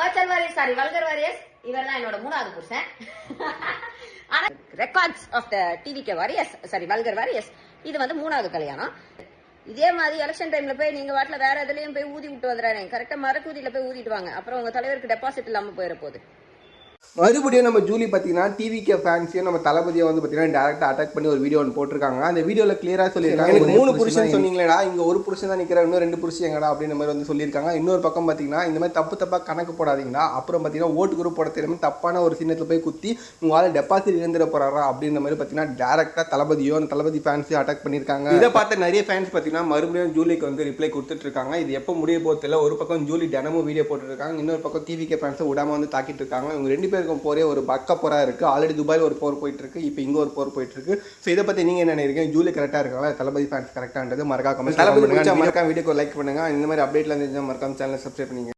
Virtual warriors sorry vulgar warriors இவர் தான் என்னோட மூணாவது புருஷன். ஆனா records of the TVK warriors sorry vulgar warriors இது வந்து மூணாவது கல்யாணம். இதே மாதிரி எலெக்ஷன் டைம்ல போய் நீங்க வாட்டில வேற எதுலயும் போய் ஊதி விட்டு வந்துடுறாங்க. கரெக்டா மரக்கூதியில போய் ஊதிட்டு வாங்க. அப்புறம் உங்க தலைவருக்கு டெபாசிட் இல்லாம போயிட போகுது. மறுபடியும் நம்ம ஜூலி பார்த்தீங்கன்னா டிவிகே ஃபேன்ஸையும் நம்ம தளபதியை வந்து பார்த்தீங்கன்னா டேரக்டாக அட்டாக் பண்ணி ஒரு வீடியோ ஒன்று போட்டிருக்காங்க. அந்த வீடியோவில் கிளியராக சொல்லியிருக்காங்க, எனக்கு 3 புருஷன் சொன்னீங்களா, இங்கே ஒரு புருஷன் தான் நிற்கிற, இன்னும் 2 புருஷன் எங்கடா அப்படின்ற மாதிரி வந்து சொல்லியிருக்காங்க. இன்னொரு பக்கம் பார்த்தீங்கன்னா இந்த மாதிரி தப்பாக கணக்கு போடாதீங்களா, அப்புறம் பார்த்தீங்கன்னா ஓட்டு குரூப் போட தெரியாமல் தப்பான ஒரு சின்னத்தில் போய் குத்தி உங்களால் டெபாசிட் இழந்துட போறாரா அப்படின்ற மாதிரி பார்த்தீங்கன்னா டேரக்டாக தளபதியோ அந்த தளபதி ஃபேன்ஸையும் அட்டாக் பண்ணியிருக்காங்க. இதை பார்த்து நிறைய ஃபேன்ஸ் பார்த்தீங்கன்னா மறுபடியும் ஜூலிக்கு வந்து ரிப்ளை கொடுத்துட்டு இருக்காங்க. இது எப்போ முடிய போதில்லை. ஒரு பக்கம் ஜூலி தினமும் வீடியோ போட்டுருக்காங்க, இன்னொரு பக்கம் டிவிகே ஃபேன்ஸை விடாமல் வந்து தாக்கிட்டு இருக்காங்க. இவங்க 2 பேருக்கும் போரே ஒரு பக்க போரா இருக்கு. ஆல்ரெடி துபாயில் ஒரு போர் போயிட்டு இருக்கு, இப்போ இங்க ஒரு போர் போயிட்டு இருக்கு. ஸோ இதை பத்தி நீங்க என்ன நினைக்கிறீங்க? ஜூலி கரெக்டா இருக்காங்களா, தளபதி ஃபேன்ஸ் கரெக்டான்றது மறக்காம வீடியோக்கு லைக் பண்ணுங்க. இந்த மாதிரி அப்டேட்ல இருந்து மறக்காம சேனலை சப்ஸ்கிரைப் பண்ணுங்க.